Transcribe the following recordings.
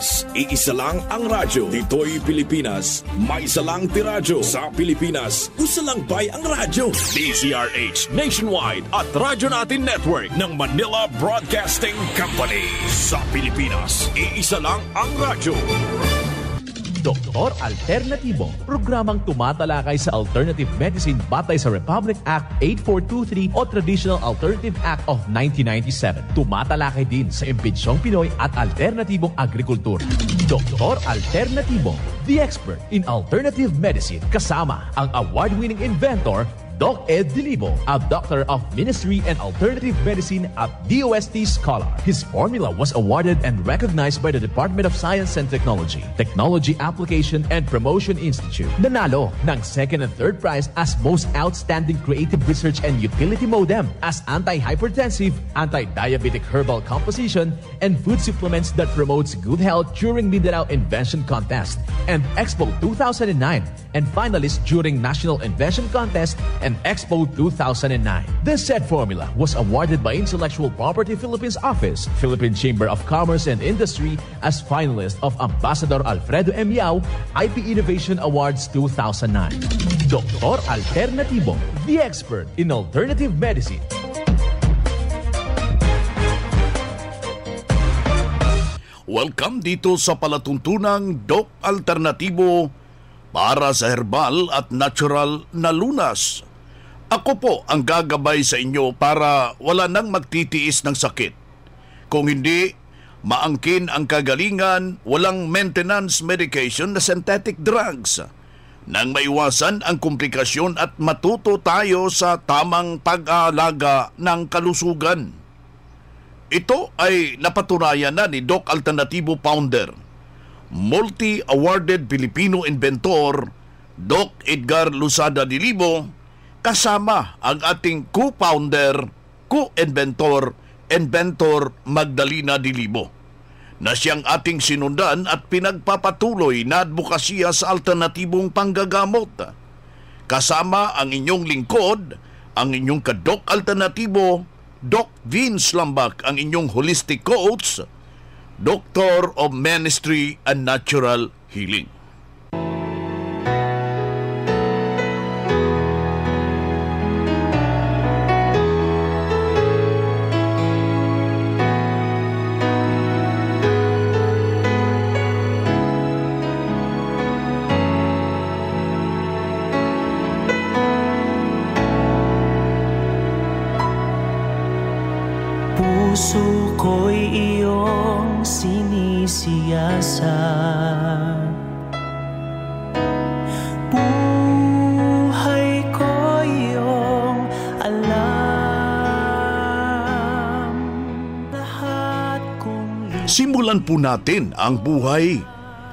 Pilipinas, iisa lang ang radyo. Dito'y Pilipinas, may isa lang tiradyo. Sa Pilipinas, usa lang bay ang radyo. DZRH Nationwide at Radyo Natin Network ng Manila Broadcasting Company. Sa Pilipinas, iisa lang ang radyo. Doktor Alternatibo, programang tumatalakay sa alternative medicine batay sa Republic Act 8423 o Traditional Alternative Act of 1997. Tumatalakay din sa imbitsyong Pinoy at alternatibong agrikultura. Doktor Alternatibo, the expert in alternative medicine, kasama ang award-winning inventor Doc Ed Dilibo, a doctor of ministry and alternative medicine at DOST Scholar. His formula was awarded and recognized by the Department of Science and Technology, Technology Application and Promotion Institute. Nanalo ng second and third prize as Most Outstanding Creative Research and Utility Modem as anti-hypertensive, anti-diabetic herbal composition, and food supplements that promotes good health during Mindanao Invention Contest and Expo 2009, and finalist during National Invention Contest and Expo 2009. This said formula was awarded by Intellectual Property Philippines Office, Philippine Chamber of Commerce and Industry as finalist of Ambassador Alfredo M. Yao IP Innovation Awards 2009. Doktor Alternatibo, the expert in alternative medicine. Welcome dito sa palatuntunang Doc Alternatibo para sa herbal at natural na lunas. Ako po ang gagabay sa inyo para wala nang magtitiis ng sakit. Kung hindi, maangkin ang kagalingan, walang maintenance medication na synthetic drugs. Nang maiwasan ang komplikasyon at matuto tayo sa tamang pag-aalaga ng kalusugan. Ito ay napatunayan na ni Doc Alternatibo founder, multi-awarded Filipino inventor, Doc Edgar Lusada Dilibo, kasama ang ating co-founder, co-inventor, inventor Magdalena Dilibo, na siyang ating sinundan at pinagpapatuloy na advokasya sa alternatibong panggagamot. Kasama ang inyong lingkod, ang inyong ka-Doc Alternatibo, Doc Vince Lambak, ang inyong holistic coach, Doctor of Ministry and Natural Healing. Puso ko'y iyong sinisiyasat, buhay ko'y iyong alam, lahat kong Simulan po natin ang buhay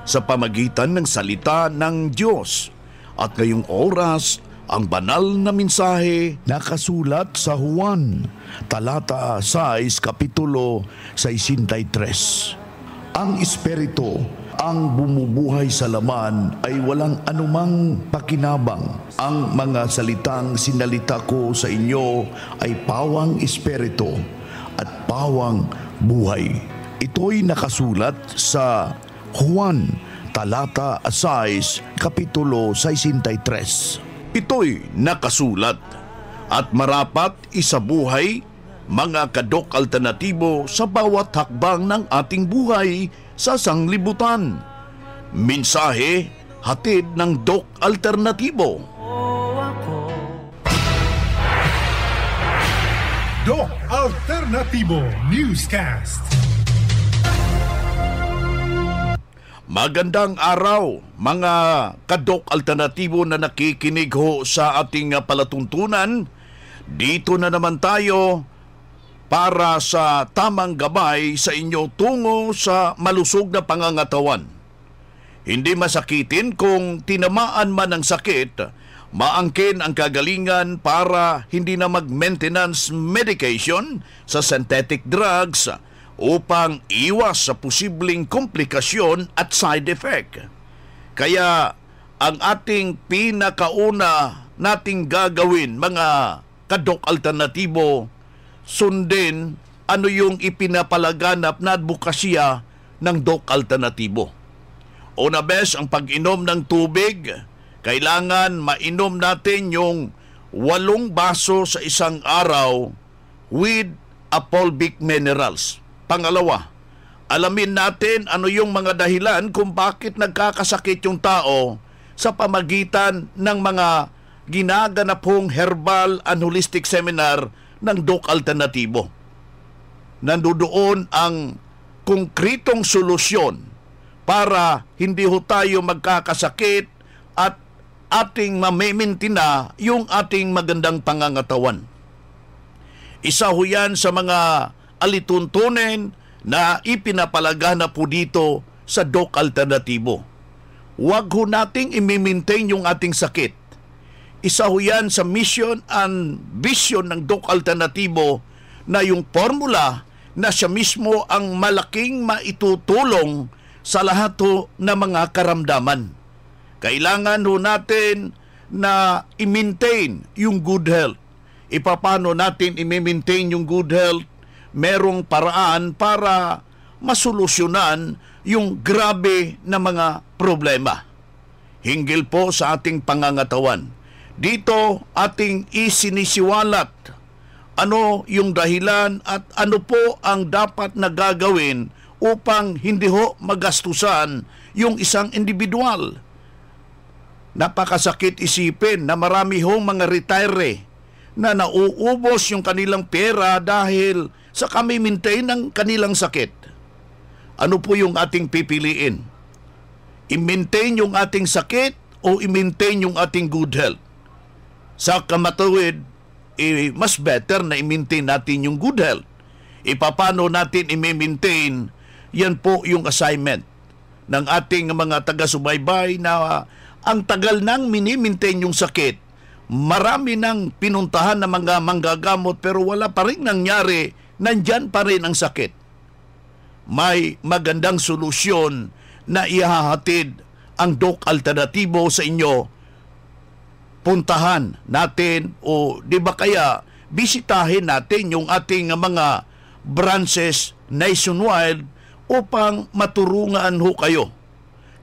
sa pamagitan ng salita ng Diyos. At ngayong oras, ang banal na mensahe nakasulat sa Juan, talata 6, kapitulo 63. Ang Espiritu ang bumubuhay sa laman ay walang anumang pakinabang. Ang mga salitang sinalita ko sa inyo ay pawang Espiritu at pawang buhay. Ito'y nakasulat sa Juan, talata 6, kapitulo 63. Ito'y nakasulat at marapat isabuhay mga ka-Doc Alternatibo sa bawat hakbang ng ating buhay sa sanglibutan. Mensahe hatid ng Doc Alternatibo. Doc Alternatibo Newscast. Magandang araw, mga ka-Doc Alternatibo na nakikinig ho sa ating palatuntunan. Dito na naman tayo para sa tamang gabay sa inyo tungo sa malusog na pangangatawan. Hindi masakitin kung tinamaan man ng sakit, maangkin ang kagalingan para hindi na mag-maintenance medication sa synthetic drugs upang iwas sa posibleng komplikasyon at side effect. Kaya ang ating pinakauna nating gagawin, mga ka-Doc Alternatibo, sundin ano yung ipinapalaganap na advokasya ng Doc Alternatibo. Una bes, ang pag-inom ng tubig, kailangan mainom natin yung 8 baso sa isang araw with apolbic minerals. Pangalawa, alamin natin ano yung mga dahilan kung bakit nagkakasakit yung tao sa pamagitan ng mga ginaganap hong herbal and holistic seminar ng Doc Alternatibo. Nandoon ang konkretong solusyon para hindi ho tayo magkakasakit at ating mamimintina yung ating magandang pangangatawan. Isa ho yan sa mga alituntunin na ipinapalagana po dito sa Doc Alternatibo. Huwag ho nating i-maintain yung ating sakit. Isa ho yan sa mission and vision ng Doc Alternatibo na yung formula na siya mismo ang malaking maitutulong sa lahat ho na mga karamdaman. Kailangan ho natin na i-maintain yung good health. Ipapano natin i-maintain yung good health? Merong paraan para masolusyonan yung grabe na mga problema. Hinggil po sa ating pangangatawan. Dito ating isinisiwalat ano yung dahilan at ano po ang dapat na gagawin upang hindi ho magastusan yung isang individual. Napakasakit isipin na marami hong mga retire na nauubos yung kanilang pera dahil sa kami-maintain ng kanilang sakit. Ano po yung ating pipiliin? I-maintain yung ating sakit o i-maintain yung ating good health? Sa kamatuwid, mas better na i-maintain natin yung good health. Ipapano natin i-maintain? Yan po yung assignment ng ating mga taga-subaybay na ang tagal nang mini-maintain yung sakit. Marami nang pinuntahan ng mga manggagamot pero wala pa rin nangyari, nandyan pa rin ang sakit. May magandang solusyon na ihahatid ang Doc Alternatibo sa inyo. Puntahan natin o di ba kaya bisitahin natin yung ating mga branches nationwide upang maturungan ho kayo.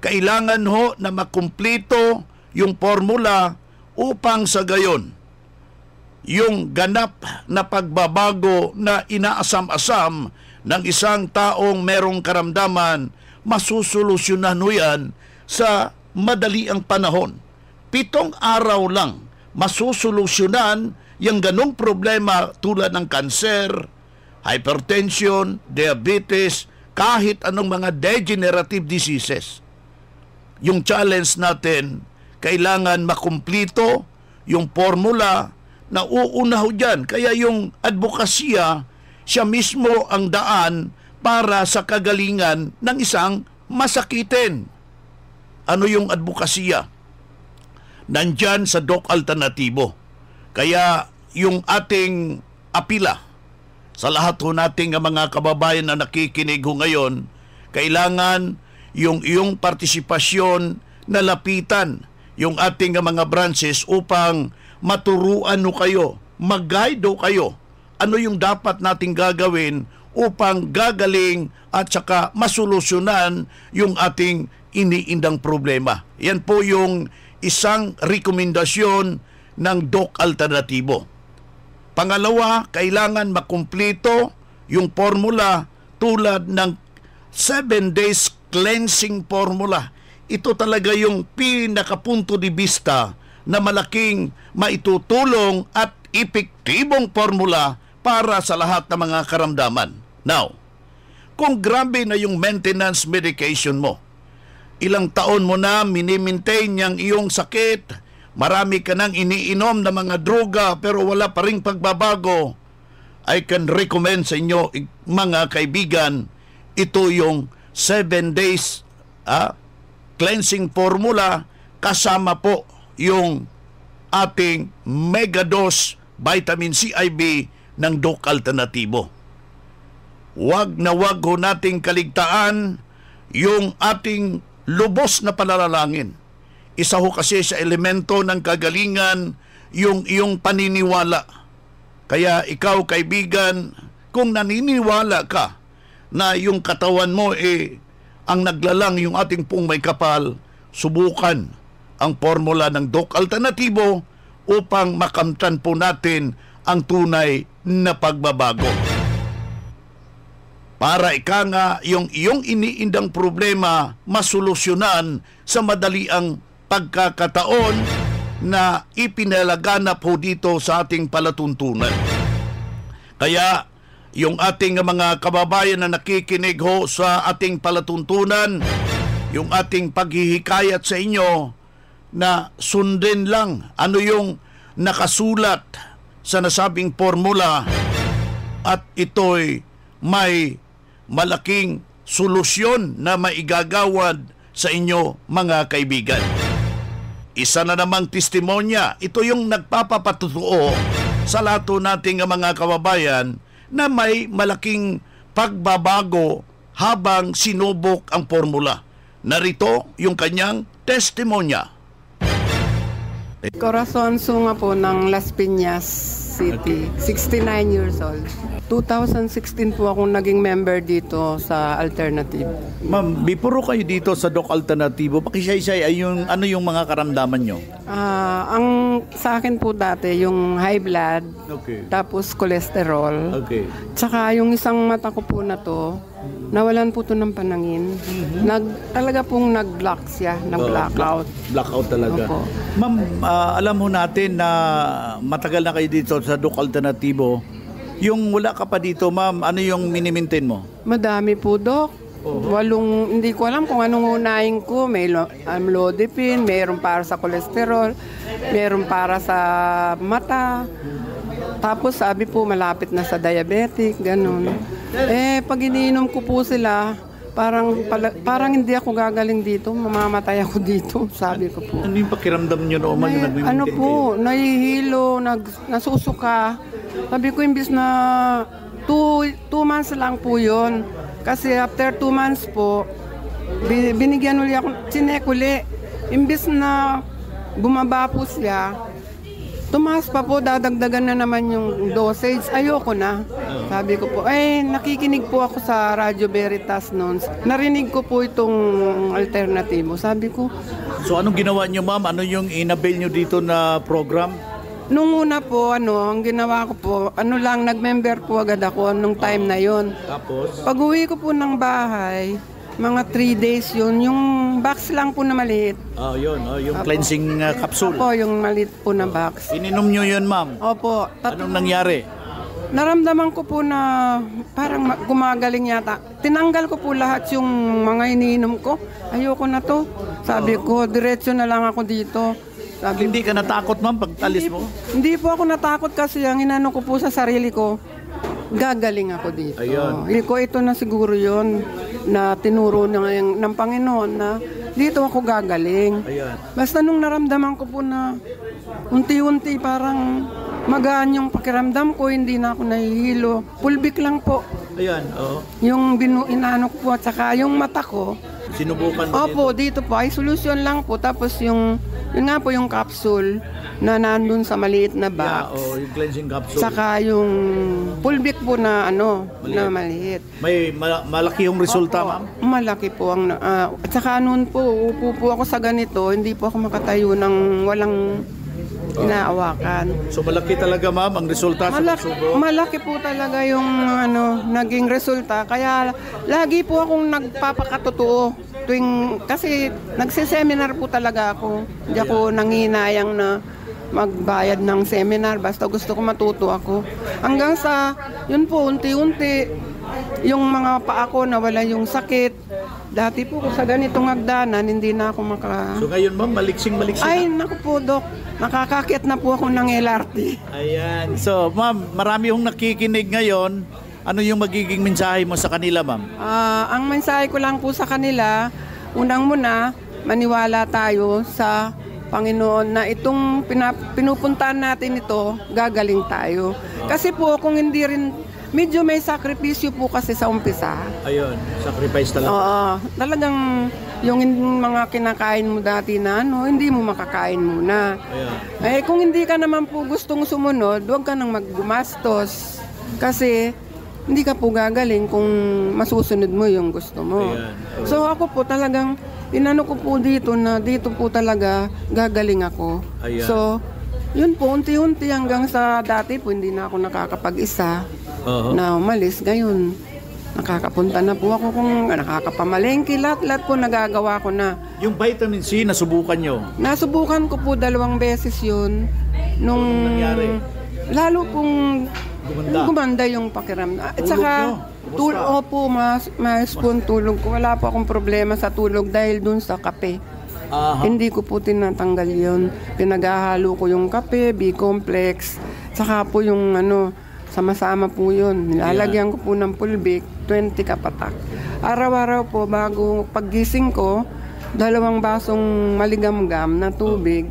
Kailangan ho na makumpleto yung formula upang sa gayon yung ganap na pagbabago na inaasam-asam ng isang taong merong karamdaman, masusolusyonan ho yan sa madali ang panahon. 7 araw lang masusolusyonan yung ganong problema tulad ng kanser, hypertension, diabetes, kahit anong mga degenerative diseases. Yung challenge natin, kailangan makumplito yung formula na uunaho dyan. Kaya yung advokasya, siya mismo ang daan para sa kagalingan ng isang masakitin. Ano yung advokasya? Nandyan sa Doc Alternatibo. Kaya yung ating apila sa lahat ho nating mga kababayan na nakikinig ho ngayon, kailangan yung iyong partisipasyon na lapitan yung ating mga branches upang maturuan ho kayo, mag-guide ho kayo. Ano yung dapat nating gagawin upang gagaling at saka masolusyonan yung ating iniindang problema. Yan po yung isang rekomendasyon ng Doc Alternatibo. Pangalawa, kailangan makumpleto yung formula tulad ng 7 days cleansing formula. Ito talaga yung pinakapunto de vista na malaking maitutulong at epektibong formula para sa lahat ng mga karamdaman. Now, kung grabe na yung maintenance medication mo, ilang taon mo na mini-maintain yung iyong sakit, marami ka nang iniinom na mga droga pero wala pa ring pagbabago, I can recommend sa inyo, mga kaibigan, ito yung 7 days cleansing formula kasama po yung ating megadose vitamin C IV ng Doc Alternatibo. Wag na wag ho nating kaligtaan yung ating lubos na pananalangin. Isa ho kasi sa elemento ng kagalingan yung iyong paniniwala. Kaya ikaw, kaibigan, kung naniniwala ka na yung katawan mo ang naglalang yung ating pong may kapal, subukan ang formula ng Doc Alternatibo upang makamtan po natin ang tunay na pagbabago. Para ika nga yung iyong iniindang problema masolusyonan sa madaliang pagkakataon na ipinalaganap po dito sa ating palatuntunan. Kaya yung ating mga kababayan na nakikinig ho sa ating palatuntunan, yung ating paghihikayat sa inyo na sundin lang ano yung nakasulat sa nasabing formula at ito'y may malaking solusyon na maigagawad sa inyo mga kaibigan. Isa na namang testimonya, ito yung nagpapapatutuo sa lahat nating mga kababayan na may malaking pagbabago habang sinubok ang formula. Narito yung kanyang testimonya. Corazon Sunga po ng Las Piñas City, 69 years old. 2016 po akong naging member dito sa Alternative. Ma'am, before kayo dito sa Doc Alternatibo, pakisay-say ano yung mga karamdaman nyo? Ang sa akin po dati, yung high blood, Okay. tapos cholesterol, Okay. tsaka yung isang mata ko po na to, nawalan po to ng panangin. Talaga pong nag-block siya, nag-blackout. Blackout talaga. Opo. Ma'am, alam mo natin na matagal na kayo dito sa Doc Alternatibo. Yung wala ka pa dito, ma'am, ano yung minimaintain mo? Madami po, Dok. Hindi ko alam kung anong unahin ko. May amlodipine, mayroon para sa kolesterol, mayroon para sa mata. Tapos sabi po malapit na sa diabetic, ganun. Pag iniinom ko po sila, parang hindi ako gagaling dito, mamamatay ako dito, sabi ko po. Ano yung pakiramdam nyo noon? Ano po, nahihilo, nasusuka. Sabi ko, imbis na 2 months lang po yun. Kasi after 2 months po, binigyan ulit ako, chinek uli. Imbis na bumaba po siya, tumaas pa po, dadagdagan na naman yung dosage. Ayoko na. Sabi ko po, nakikinig po ako sa Radyo Veritas noon. Narinig ko po itong alternatibo. Sabi ko, So anong ginawa nyo, ma'am? Ano yung inabil nyo dito na program? nung una po, ang ginawa ko po, nag-member po agad ako nung time na yon. Tapos? Pag uwi ko po ng bahay, mga 3 days yun, yung box lang po na maliit. Yung cleansing capsule. Opo, yung maliit po na box. Ininom nyo yun, ma'am? Opo. Anong nangyari? Naramdaman ko po na parang gumagaling yata. Tinanggal ko po lahat yung mga iniinom ko. Ayoko na to. Sabi ko, diretso na lang ako dito. Sabi, Hindi ka natakot, ma'am, pag alis mo? Hindi po ako natakot kasi ang inano ko po sa sarili ko, gagaling ako dito. Ayun. Hindi ko ito na siguro yon na tinuro ng Panginoon na dito ako gagaling. Ayan. Basta nung naramdaman ko po na unti-unti parang magaan yung pakiramdam ko, hindi na ako nahihilo. Pulbik lang po. Ayan, Yung inano ko po at saka yung mata ko. Sinubukan mo Opo, dito po ay solusyon lang po. Tapos yun nga po yung capsule na nandun sa maliit na box. yung cleansing capsule. Saka yung pulbik po na na maliit. May malaki yung resulta, Opo, ma'am? malaki po ang at saka noon po upo po ako sa ganito, hindi po ako makatayo ng walang inaawakan. So malaki talaga, ma'am, ang resulta sa pagsubo? Malaki po talaga yung naging resulta. Kaya lagi po akong nagpapakatotoo kasi nagsiseminar po talaga ako. Hindi ako nanginayang na magbayad ng seminar. Basta gusto ko matuto ako. Hanggang sa, yun po, unti-unti, yung mga paa ko nawala yung sakit. Dati po sa ganitong hagdanan, hindi na ako So ngayon, ma'am, maliksing-maliksing? Ay, naku po, Dok. Nakakakit na po ako ng LRT. Ayan. So, ma'am, marami yung nakikinig ngayon. Ano yung magiging mensahe mo sa kanila, ma'am? Ang mensahe ko lang po sa kanila, unang-muna, maniwala tayo sa Panginoon na itong pinupuntahan natin ito, gagaling tayo. Kasi po, kung hindi rin, medyo may sakripisyo po kasi sa umpisa. Ayun, sacrifice talaga. Oo, talagang yung mga kinakain mo dati na hindi mo makakain muna. Ayan. Kung hindi ka naman po gustong sumunod, huwag ka nang maggumastos. Kasi hindi ka po gagaling kung masusunod mo yung gusto mo. Ayan. So ako po talagang, inano ko po dito na dito po talaga gagaling ako. Ayan. So, yun po, unti-unti hanggang sa dati po, hindi na ako nakakapag-isa na umalis. Ngayon, nakakapunta na po ako kung nakakapamalengke. Lahat po nagagawa ko na. Yung vitamin C, nasubukan nyo? Nasubukan ko po 2 beses yun. Nung nangyari? Lalo pong Gumanda yung pakiramdam. At Tulog saka, nyo? opo, mas po tulog ko. Wala po akong problema sa tulog dahil dun sa kape. Hindi ko po tinatanggal yun. Pinaghahalo ko yung kape, B-complex, saka po yung sama-sama po yun. Nilalagyan ko po ng pulbik, 20 kapatak. Araw-araw po, bago paggising ko, 2 basong maligamgam na tubig,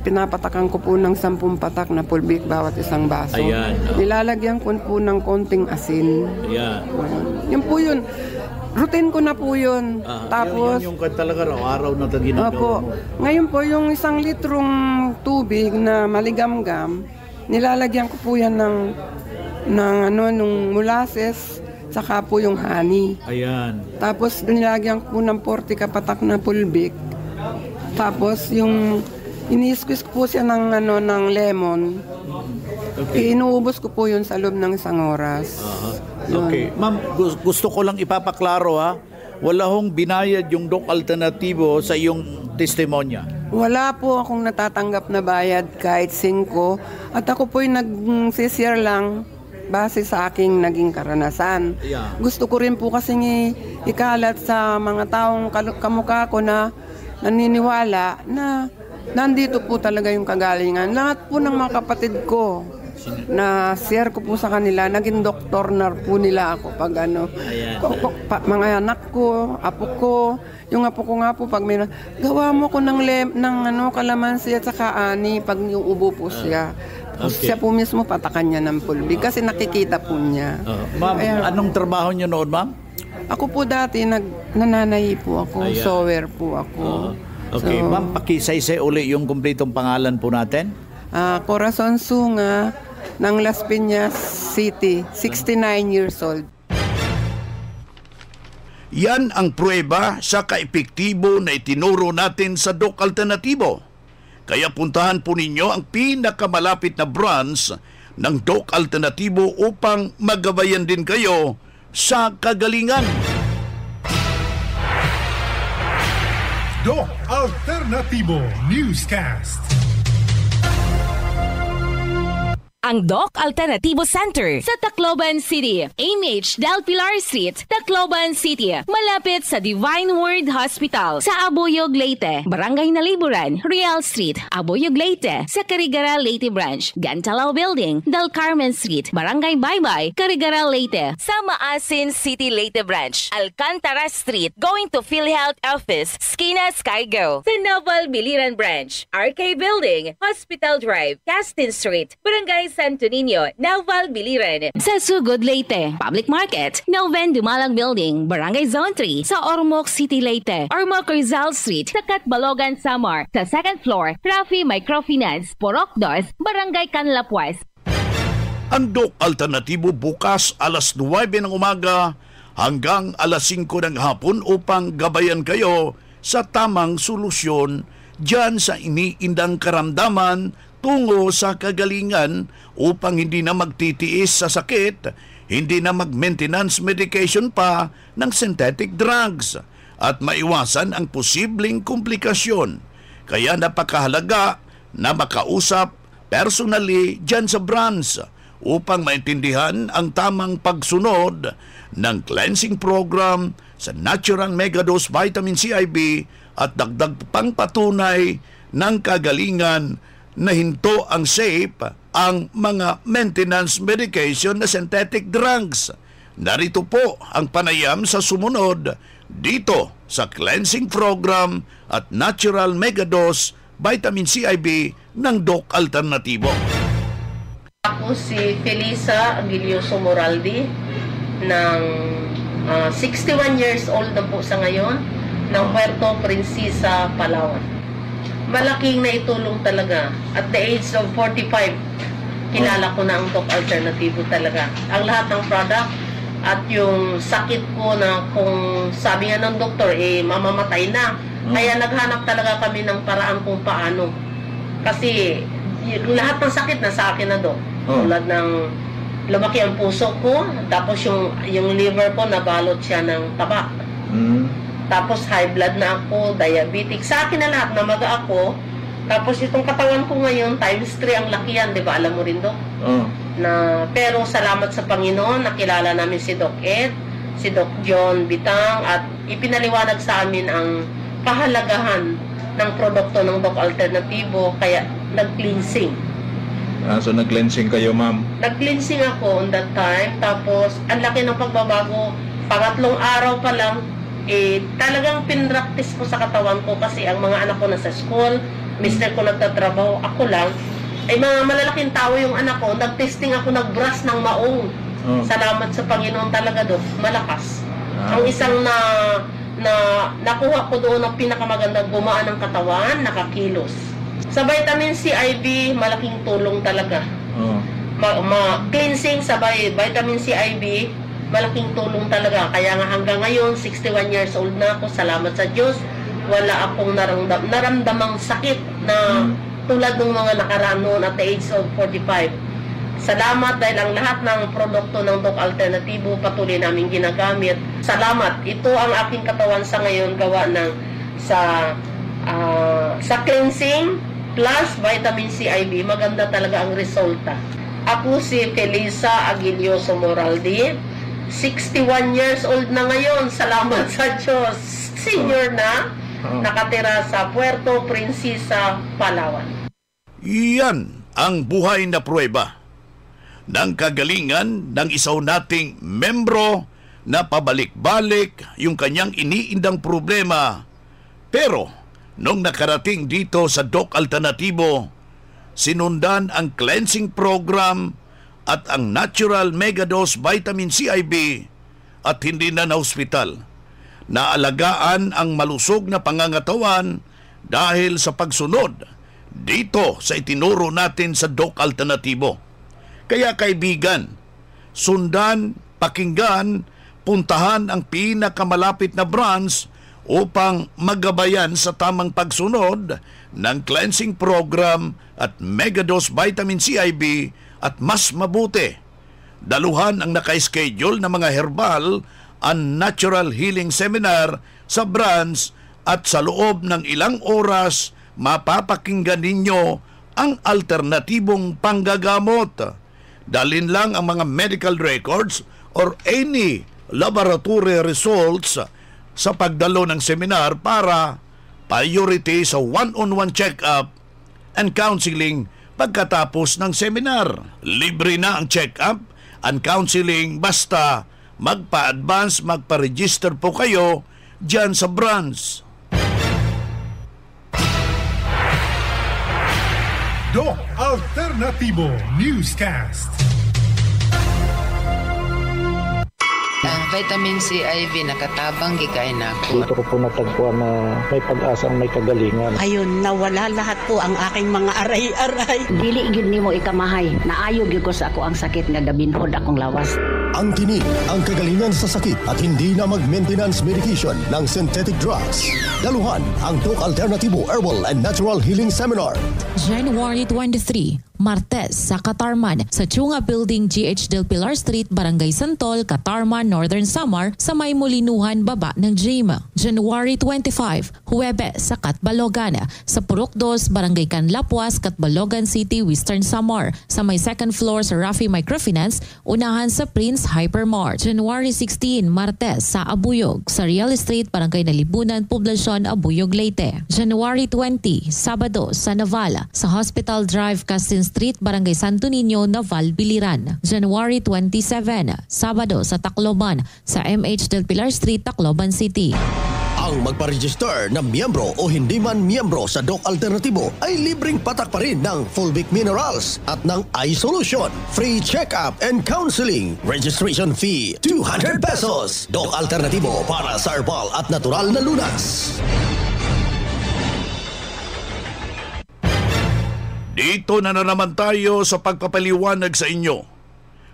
pinapatakan ko po ng 10 patak na pulbik bawat isang baso. Ayan. Nilalagyan ko po ng konting asin. Ayan. Yun po yun. Routine ko na po yun. Tapos, yung talaga araw na ginagawa po. mo. Ngayon po, yung 1 litrong tubig na maligamgam, nilalagyan ko po yan nung molasses, saka po yung honey. Ayan. Tapos nilagyan ko po ng 40 kapatak na pulbik. Tapos yung ini-squeeze ko po siya ng lemon. Okay. Inuubos ko po yun sa loob ng 1 oras. Okay. Ma'am, gusto ko lang ipapaklaro wala hong binayad yung Doc Alternatibo sa iyong testimonya. Wala po akong natatanggap na bayad kahit 5. At ako po'y nag-share lang base sa aking naging karanasan. Yeah. Gusto ko rin po kasing ikalat sa mga taong kamukha ko na naniniwala na nandito po talaga yung kagalingan. Lahat po ng mga kapatid ko na share ko po sa kanila, naging doktor na po nila ako pag mga anak ko, apo ko, yung apo ko nga po pag may gawa mo ko ng kalamansi at saka ani pag yung ubo po siya. Okay. Siya po mismo patakan niya ng pulbig kasi nakikita po niya. Ma'am, anong trabaho niyo noon, ma'am? Ako po dati nananahi po ako, sewer po ako. Okay, So, ma'am, pakisaysay uli yung kumpletong pangalan po natin. Corazon Sunga ng Las Piñas City, 69 years old. Yan ang pruweba sa kaepektibo na itinuro natin sa Doc Alternatibo. Kaya puntahan po ninyo ang pinakamalapit na branch ng Doc Alternatibo upang magabayan din kayo sa kagalingan. Doc Alternatibo Newscast. Ang Doc Alternatibo Center sa Tacloban City, AMH Del Pilar Street, Tacloban City, malapit sa Divine Word Hospital sa Abuyog, Leyte, Barangay Naliburan, Real Street, Abuyog, Leyte, sa Carigara, Leyte Branch, Gantalao Building, Del Carmen Street, Barangay Baybay, Carigara, Leyte, sa Maasin City, Leyte Branch, Alcantara Street, going to PhilHealth Office, Skina Skygo, sa Naval Biliran Branch, RK Building, Hospital Drive, Castin Street, Barangay Santo Niño, Naval Biliran. Sa Sugod, Leyte, Public Market, Noven Dumalang Building, Barangay Zone 3, sa Ormoc City, Leyte, Ormoc Rizal Street, sa Catbalogan, Samar, sa 2nd floor, Rafi Microfinance, Porok North, Barangay Canlapuas. Ang Doc Alternatibo bukas alas 9 ng umaga hanggang alas 5 ng hapon upang gabayan kayo sa tamang solusyon dyan sa iniindang karamdaman tungo sa kagalingan upang hindi na magtitiis sa sakit, hindi na mag-maintenance medication pa ng synthetic drugs at maiwasan ang posibleng komplikasyon. Kaya napakahalaga na makausap personally dyan sa branch upang maintindihan ang tamang pagsunod ng cleansing program sa Natural Megadose Vitamin CIB at dagdag pang patunay ng kagalingan na hinto ang safe ang mga maintenance medication na synthetic drugs. Narito po ang panayam sa sumunod dito sa cleansing program at Natural Megadose Vitamin CIB ng Doc Alternatibo. Ako si Felisa Aguilioso Moraldi ng 61 years old na po sa ngayon ng Puerto Princesa, Palawan. Malaking naitulong talaga. At the age of 45, kilala ko na ang Doc Alternatibo talaga. Ang lahat ng product At yung sakit ko na kung sabi nga ng doktor, mamamatay na. Kaya naghanap talaga kami ng paraan kung paano. Kasi lahat ng sakit na sa akin na, Dok. Tulad ng lumaki ang puso ko, tapos yung liver ko nabalot siya ng taba. Tapos high blood na ako, diabetic. Sa akin na lahat, namaga ako. Tapos itong katawan ko ngayon, times 3 ang laki yan, di ba? Alam mo rin, Dok? Pero salamat sa Panginoon, nakilala namin si Doc Ed, si Doc John Bitang, at ipinaliwanag sa amin ang kahalagahan ng produkto ng Doc Alternativo, kaya nag-cleansing. So nag-cleansing kayo, ma'am? Nag-cleansing ako on that time, tapos ang laki ng pagbabago. Pangatlong araw pa lang, talagang pinractice ko sa katawan ko kasi ang mga anak ko nasa school, mister ko nagtatrabaho, ako lang, mga malalaking tao yung anak ko, nag-testing ako, nag-brush ng maong. Salamat sa Panginoon talaga, Dok, malakas. Ang isang nakuha ko doon ng pinakamagandang gumaan ng katawan, nakakilos. Sa vitamin C IV, malaking tulong talaga. Cleansing sabay vitamin C IV, malaking tulong talaga. Kaya nga hanggang ngayon, 61 years old na ako, salamat sa Diyos, wala akong naramdamang sakit na tulad ng mga nakaraan noon at the age of 45. Salamat dahil ang lahat ng produkto ng Doc Alternativo patuloy namin ginagamit. Salamat. Ito ang aking katawan sa ngayon gawa ng sa cleansing plus vitamin C IV. Maganda talaga ang resulta. Ako si Felisa Aguilioso Moraldi. 61 years old na ngayon. Salamat sa Diyos. Senior na. Nakatira sa Puerto Princesa, Palawan. Iyan ang buhay na pruweba ng kagalingan ng isaw nating membro na pabalik-balik yung kanyang iniindang problema. Pero nung nakarating dito sa Doc Alternativo, sinundan ang cleansing program at ang natural megadose vitamin C IV at hindi na hospital. Naalagaan ang malusog na pangangatawan dahil sa pagsunod dito sa itinuro natin sa Doc Alternativo. Kaya kaibigan, sundan, pakinggan, puntahan ang pinakamalapit na branch upang magabayan sa tamang pagsunod ng cleansing program at megadose vitamin C IV at mas mabuti. Daluhan ang naka-schedule na mga herbal and natural healing seminar sa branch at sa loob ng ilang oras mapapakinggan ninyo ang alternatibong panggagamot. Dalin lang ang mga medical records or any laboratory results sa pagdalo ng seminar para priority sa one-on-one check-up and counseling pagkatapos ng seminar. Libre na ang check-up and counseling basta magpa-advance, magpa-register po kayo dyan sa branch. Doc Alternativo Newscast. Ang vitamin C IV nakatabang gikay na ako. Dito ko po natagpuan na may pag-asang may kagalingan. Ayun, nawala lahat po ang aking mga aray-aray. Dili gyud nimo ikamahay. Naayo gyud ko sa ako ang sakit nga gabinhod akong lawas. Ang tinig, ang kagalingan sa sakit at hindi na mag-maintenance medication ng synthetic drugs. Daluhan ang Doc Alternativo Herbal and Natural Healing Seminar. January 23, Martes sa Katarman sa Chunga Building, GH Del Pilar Street, Barangay Santol, Katarman, Northern Samar sa May Molinuhan, baba ng gym. January 25, Huwebes sa Katbalogan sa Purok 2, Barangay Canlapuas, Katbalogan City, Western Samar sa may second floor sa Rafi Microfinance, unahan sa Prince Hypermart. January 16, Martes sa Abuyog sa Real Estate, Barangay Nalibunan, Poblacion, Abuyog, Leyte. January 20, Sabado sa Navala sa Hospital Drive, Castin Street, Barangay Santo Niño, Naval, Biliran. January 27, Sabado sa Tacloban sa MH Del Pilar Street, Tacloban City. Ang magpa-register na miyembro o hindi man miyembro sa Doc Alternativo ay libreng patak pa rin ng Fulvic Minerals at ng iSolution. Free check-up and counseling. Registration fee, 200 pesos. Doc Alternativo para sa herbal at natural na lunas. Dito na naman tayo sa pagpapaliwanag sa inyo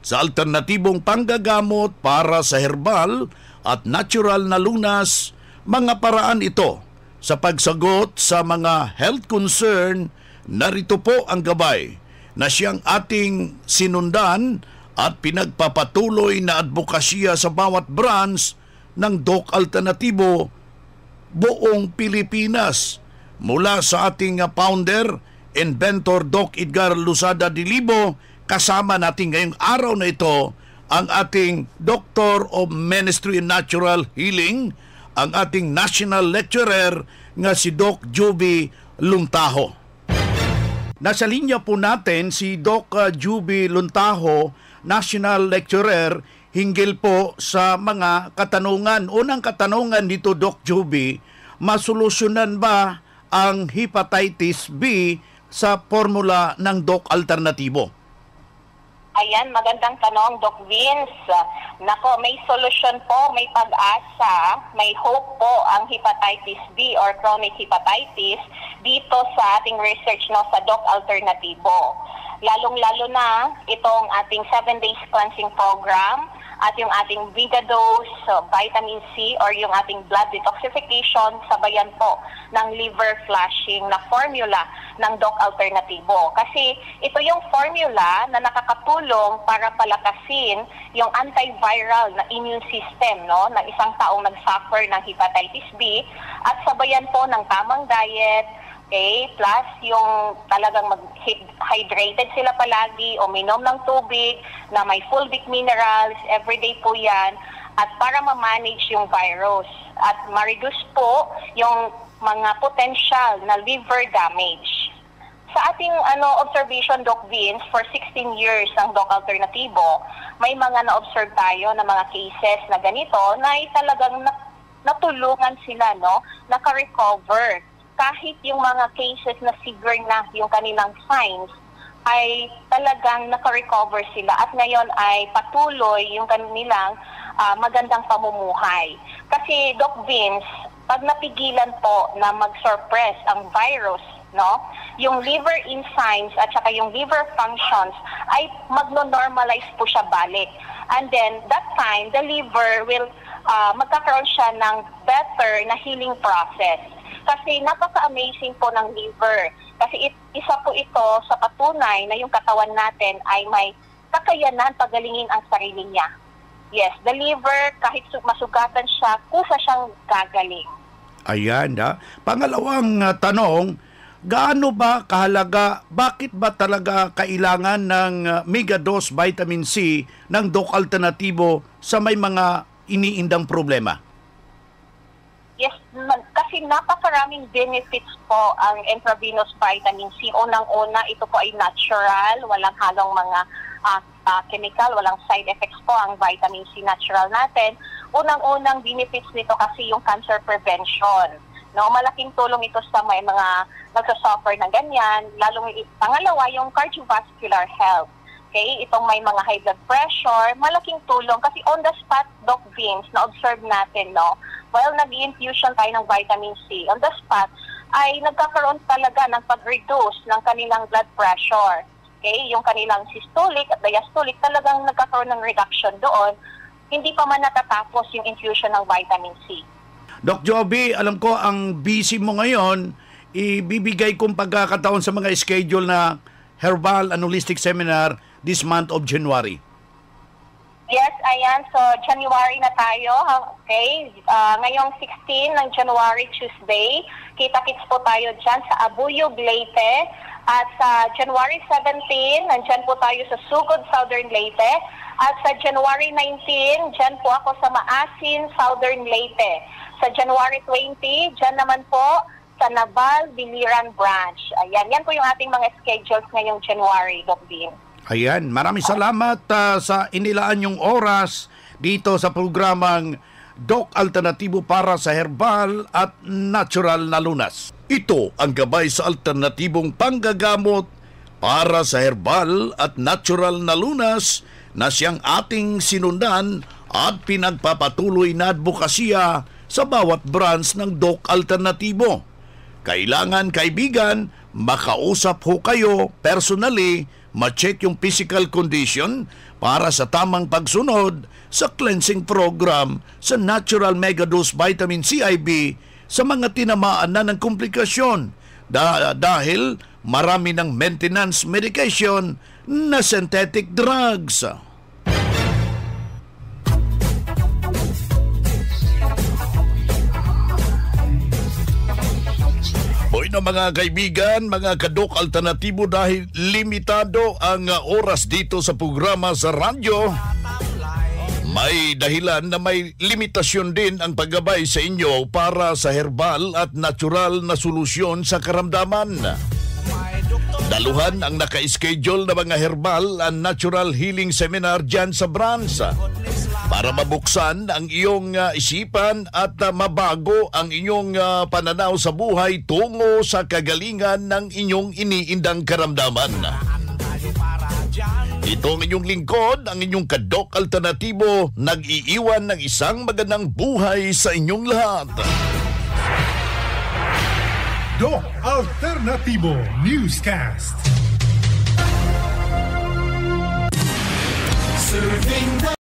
sa alternatibong panggagamot para sa herbal at natural na lunas. Mga paraan ito sa pagsagot sa mga health concern. Narito po ang gabay na siyang ating sinundan at pinagpapatuloy na advokasya sa bawat branch ng Doc Alternatibo buong Pilipinas. Mula sa ating founder, inventor Doc Edgar Losada Dilibo, kasama natin ngayong araw na ito ang ating Doctor of Ministry in Natural Healing, ang ating national lecturer nga si Doc Juby Luntaho. Nasa linya po natin si Doc Juby Luntaho, national lecturer, hinggil po sa mga katanungan. Unang katanungan dito, Doc Juby, masolusyonan ba ang hepatitis B sa formula ng Doc Alternatibo? Ayan, magandang tanong, Doc Vince. Nako, may solusyon po, may pag-asa, may hope po ang hepatitis B or chronic hepatitis dito sa ating research sa Doc Alternatibo. Lalong-lalo na itong ating 7 days cleansing program at yung ating Vigadose, vitamin C or yung ating blood detoxification, sabayan po ng liver flushing na formula ng Doc Alternatibo. Kasi ito yung formula na nakakatulong para palakasin yung antiviral na immune system ng isang taong nag-suffer ng hepatitis B at sabayan po ng tamang diet. Okay, plus yung talagang hydrated sila palagi, uminom ng tubig na may fulvic minerals, everyday po yan, at para ma-manage yung virus at ma-reduce po yung mga potential na liver damage. Sa ating observation, Doc Vince, for 16 years ang Doc Alternatibo, may mga na-observe tayo na mga cases na ganito na talagang natulungan sila, naka-recover. Kahit yung mga cases na severe na yung kanilang signs, ay talagang naka-recover sila at ngayon ay patuloy yung kanilang magandang pamumuhay. Kasi, Doc Vince, pag napigilan po na mag-suppress ang virus, yung liver enzymes at saka yung liver functions ay magno-normalize po siya balik. And then, that time, the liver will magkakaroon siya ng better na healing process. Kasi napaka-amazing po ng liver. Kasi isa po ito sa patunay na yung katawan natin ay may kakayanan pagalingin ang sarili niya. Yes, the liver, kahit masugatan siya, kusa siyang gagaling. Ayan, Pangalawang tanong, gaano ba kahalaga, bakit ba talaga kailangan ng Megadose vitamin C ng Doc Alternatibo sa may mga iniindang problema? Yes, kasi napakaraming benefits po ang intravenous vitamin C. Unang-una, ito po ay natural, walang halong mga chemical, walang side effects po ang vitamin C natural natin. Unang-unang benefits nito kasi yung cancer prevention. Malaking tulong ito sa may mga nagsasuffer ng ganyan. Pangalawa, yung cardiovascular health. Okay, itong may mga high blood pressure, malaking tulong kasi on the spot, Doc Vince, na-observe natin, while nag-infusion tayo ng vitamin C, on the spot, ay nagkakaroon talaga ng pag-reduce ng kanilang blood pressure. Okay, yung kanilang systolic at diastolic, talagang nagkakaroon ng reduction doon. Hindi pa man natatapos yung infusion ng vitamin C. Doc Joby, alam ko ang busy mo ngayon, ibibigay kong pagkakataon sa mga schedule na herbal and holistic seminar this month of January. Yes, ayan. So, January na tayo. Okay. Ngayong 16 ng January, Tuesday, kita-kits po tayo dyan sa Abuyog, Leyte. At sa January 17, nandyan po tayo sa Sugod, Southern Leyte. At sa January 19, dyan po ako sa Maasin, Southern Leyte. Sa January 20, dyan naman po sa Naval, Biliran Branch. Ayan, yan po yung ating mga schedules ngayong January, Doc Dean. Ayan, maraming salamat sa inilaan yung oras dito sa programang Doc Alternatibo para sa herbal at natural na lunas. Ito ang gabay sa alternatibong panggagamot para sa herbal at natural na lunas na siyang ating sinundan at pinagpapatuloy na advokasya sa bawat branch ng Doc Alternatibo. Kailangan, kaibigan, makausap ho kayo personally ma-check yung physical condition para sa tamang pagsunod sa cleansing program sa Natural Megadose Vitamin CIB sa mga tinamaan na ng komplikasyon dahil marami ng maintenance medication na synthetic drugs. Hoy na mga kaibigan, mga kadok alternatibo, dahil limitado ang oras dito sa programa sa radyo, may dahilan na may limitasyon din ang paggabay sa inyo para sa herbal at natural na solusyon sa karamdaman. Daluhan ang naka-schedule na mga herbal and natural healing seminar dyan sa branch para mabuksan ang iyong isipan at mabago ang inyong pananaw sa buhay tungo sa kagalingan ng inyong iniindang karamdaman. Ito ang inyong lingkod, ang inyong kadok alternatibo, nag-iiwan ng isang magandang buhay sa inyong lahat. Doc Alternativo Newscast. Serving the